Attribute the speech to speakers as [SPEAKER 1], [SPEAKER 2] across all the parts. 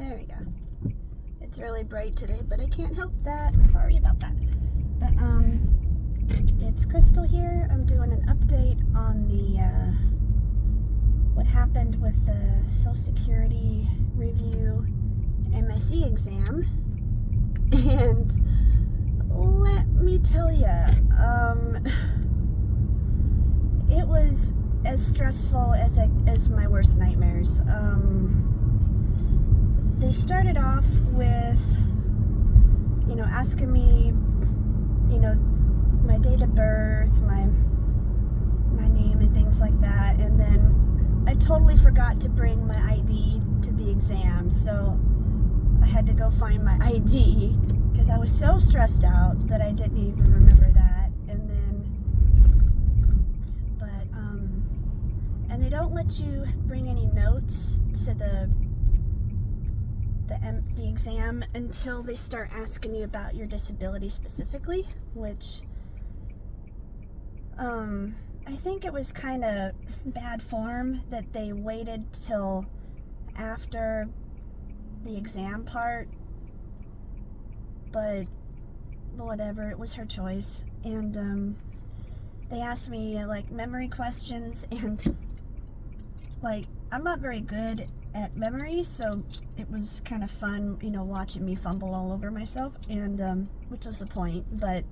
[SPEAKER 1] There we go. It's really bright today, but I can't help that. Sorry about that. But, it's Crystal here. I'm doing an update on the, what happened with the Social Security review MSE exam. And let me tell you, it was as stressful as my worst nightmares. They started off with, asking me, my date of birth, my name and things like that. And then I totally forgot to bring my ID to the exam. So I had to go find my ID because I was so stressed out that I didn't even remember that. And they don't let you bring any notes to the exam until they start asking you about your disability specifically, which I think it was kind of bad form that they waited till after the exam part, but whatever, it was her choice. And they asked me memory questions, and I'm not very good at memory, so it was kind of fun, watching me fumble all over myself, and which was the point, but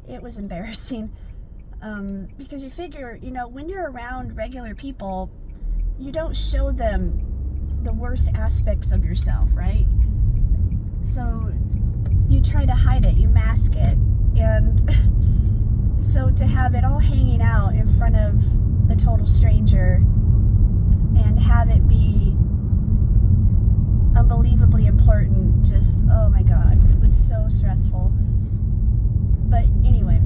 [SPEAKER 1] it was embarrassing, because you figure, when you're around regular people, you don't show them the worst aspects of yourself, right? So you try to hide it, you mask it, and so to have it all hanging out in front of a total stranger and have it be unbelievably important, just, oh my god, it was so stressful. But anyway,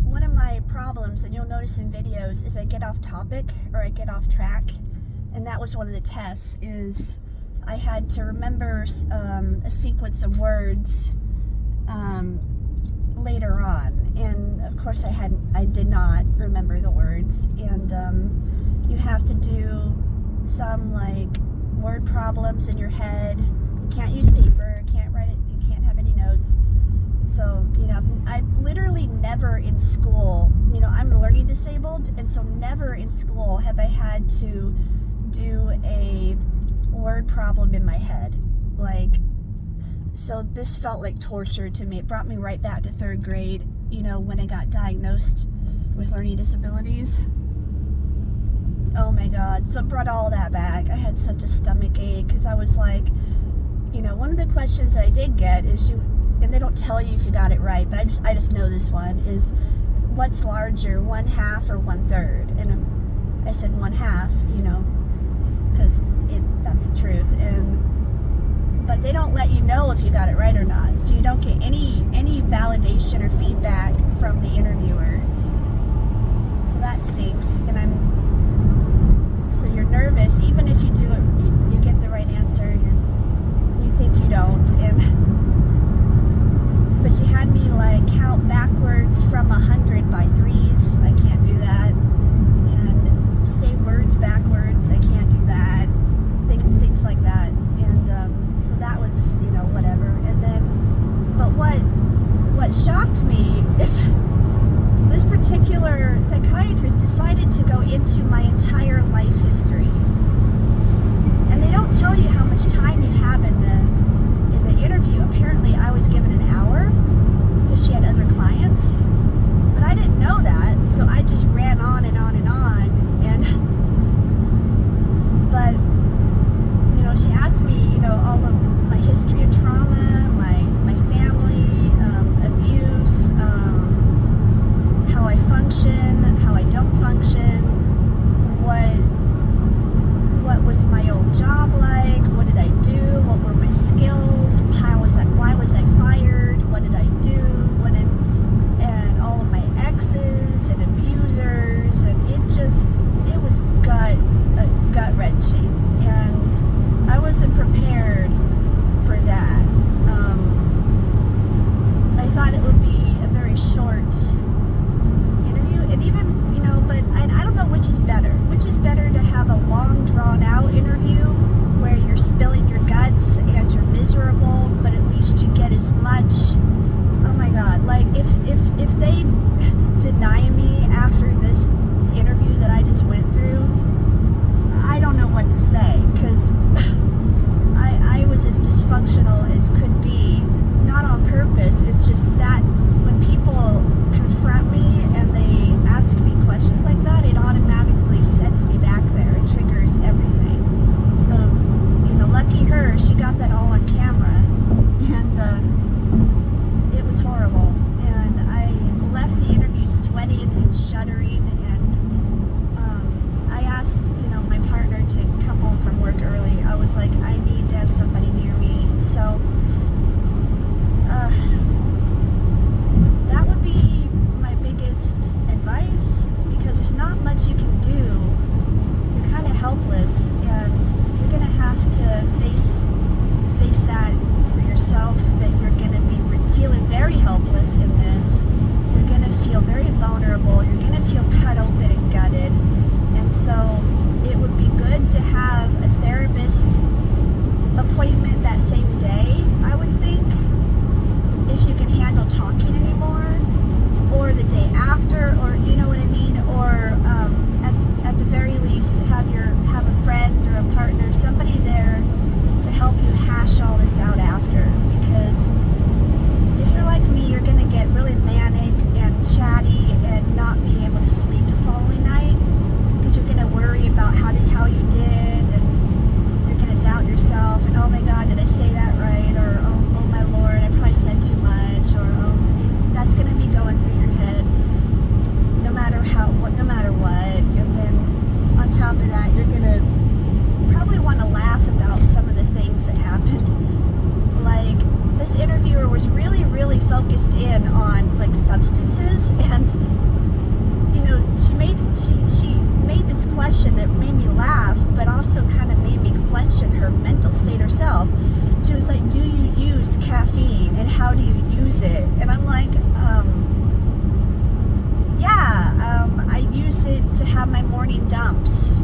[SPEAKER 1] one of my problems, and you'll notice in videos, is I get off topic or I get off track, and that was one of the tests. Is I had to remember a sequence of words later on, and of course I did not remember the words, and you have to do some word problems in your head. You can't use paper, can't write it, you can't have any notes. So, I literally never in school, I'm learning disabled, and so never in school have I had to do a word problem in my head. So this felt like torture to me. It brought me right back to third grade, when I got diagnosed with learning disabilities. Oh my god. So it brought all that back. I had such a stomach ache because I was one of the questions that I did get is and they don't tell you if you got it right, but I just know this one is, what's larger, 1/2 or 1/3? And I said 1/2, because that's the truth. But they don't let you know if you got it right or not, so you don't get any validation or feedback from the interviewer. So that stinks, so you're nervous, even if you do it, you get the right answer, you think you don't, but she had me count backwards from 100 by threes. I can't do that. And say words backwards. I can't do that. Things like that. And so that was, whatever. And then, but what shocked me is this particular psychiatrist decided to go into my entire life history. And they don't tell you how much time you have in the interview. Apparently I was given an hour because she had other clients, but I didn't know that, so I just ran on and on and on. But she asked me, all of my history of trauma, my family, abuse, how I function, how I don't function, what was my old job like, what did I do, what were my skills, why was I fired, what did I do, and all of my exes and abusers, and it was gut-wrenching, and I wasn't prepared for that. I thought it would be a very short interview, and even, but I don't know which is better. Which is better, to have a long, drawn-out interview where you're as much. Oh my God! Like if they deny me after this interview that I just went through, I don't know what to say, because I was as dysfunctional as could be, not on purpose. It's just that when people confront me and they ask me questions like that, it automatically sends me back there. It triggers everything. So, lucky her, she got that all on camera, and it was horrible. And I left the interview sweating and shuddering, and I asked, my partner to come home from work early. I was like, I need to have somebody near me. So that would be my biggest advice, because there's not much you can do. You're kind of helpless, and you're going to have to face that for yourself, that you're going to be feeling very helpless in this. You're going to feel very vulnerable. You're going to feel cut open and gutted. And so it would be good to have a therapist appointment that same day, I would think, if you can handle talking anymore, or the day after, or you know what I mean, or at the very least have a friend or a partner, somebody there to help you hash all this out after. Because if you're like me, you're gonna get really manic and chatty and not be able to sleep the following night, because you're gonna worry about how you did, and you're gonna doubt yourself, and oh my God, did I say that right? Or oh my Lord, I probably said too much. Or that's gonna be going through your head no matter what. And then on top of that, you're gonna probably want to laugh about some of the things that happened. Like, this interviewer was really, really focused in on like substances, and she made this question that made me laugh, but also kind of made me question her mental state herself. She was like, do you use caffeine, and how do you use it? And I'm like, I use it to have my morning dumps.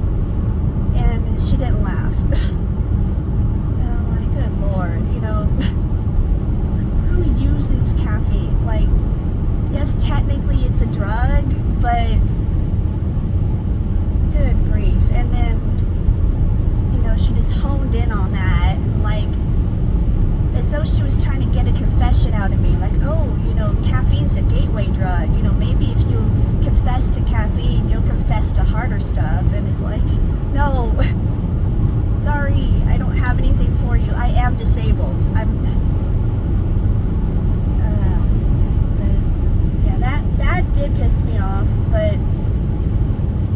[SPEAKER 1] And she didn't laugh. And I'm like, good Lord, who uses caffeine? Like, yes, technically it's a drug, but good grief. And then, she just honed in on that, and like, as though she was trying to get a confession out of me, like, caffeine's a gateway drug. Maybe if you confess to caffeine, you'll confess to harder stuff. And it's like, no, sorry, I don't have anything for you. I am disabled. That did piss me off. But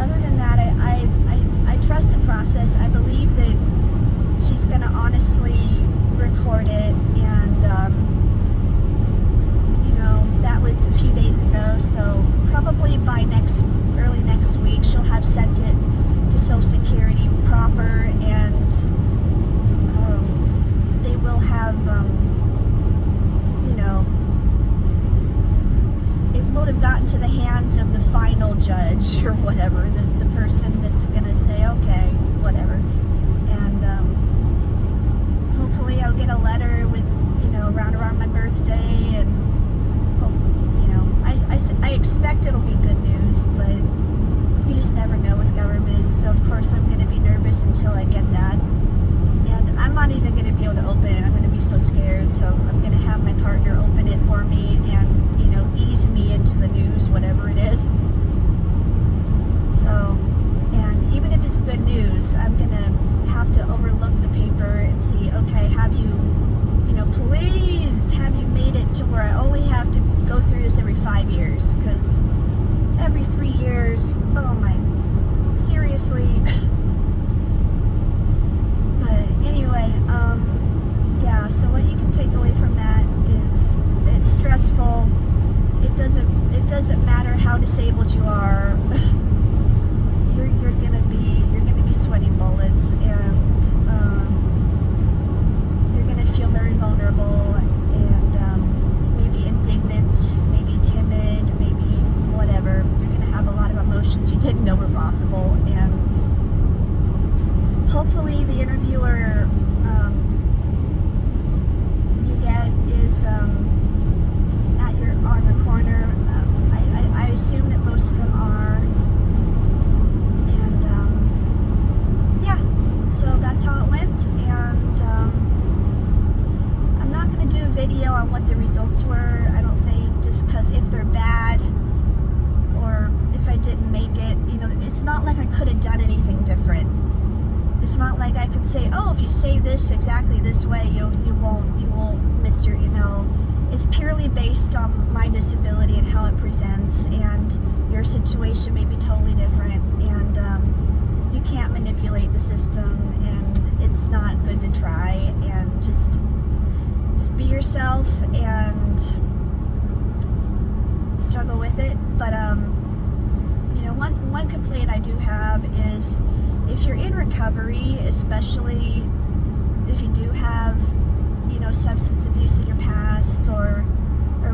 [SPEAKER 1] other than that, I trust the process. I believe that she's gonna honestly record it, and that was a few days ago, so probably by early next week she'll have sent it to Social Security proper, and they will have it will have gotten to the hands of the final judge or whatever, the person that's gonna say okay, whatever. And hopefully I'll get a letter with, around my birthday, and hope, I expect it'll be good news, but you just never know with government. So of course I'm going to be nervous until I get that, and I'm not even going to be able to open it. I'm going to be so scared. So I'm going to have my partner open it for me, and ease me into the news, whatever it is. So, and even if it's good news, I'm going to have to overlook the paper and see, okay, have you please, have you made it to where I only have to go through this every 5 years? Because every 3 years, oh my, seriously. But anyway, so what you can take away from that is it's stressful. It doesn't matter how disabled you are. You're gonna be sweating bullets, and you're gonna feel very vulnerable, and maybe indignant, maybe timid, maybe whatever. You're gonna have a lot of emotions you didn't know were possible, and hopefully the interviewer you get is that's how it went. And I'm not going to do a video on what the results were, I don't think, just because if they're bad or if I didn't make it, you know, it's not like I could have done anything different. It's not like I could say, oh, if you say this exactly this way, you won't miss your, you know. It's purely based on my disability and how it presents, and your situation may be totally different, and you can't manipulate the system, and it's not good to try. And just be yourself and struggle with it. But you know, one complaint I do have is if you're in recovery, especially if you do have, you know, substance abuse in your past or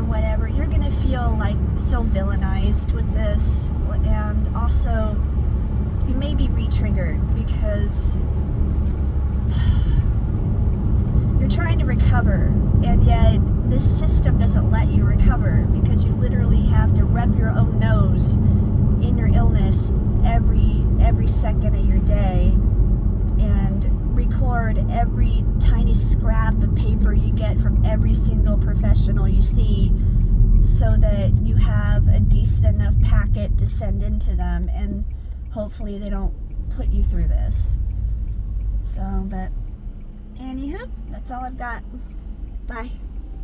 [SPEAKER 1] whatever, you're gonna feel like so villainized with this, and also you may be re-triggered because you're trying to recover, and yet this system doesn't let you recover because you literally have to rub your own nose in your illness every second of your day and record every tiny scrap of paper you get from every single professional you see so that you have a decent enough packet to send into them, and hopefully they don't put you through this. So, but anywho, that's all I've got. Bye.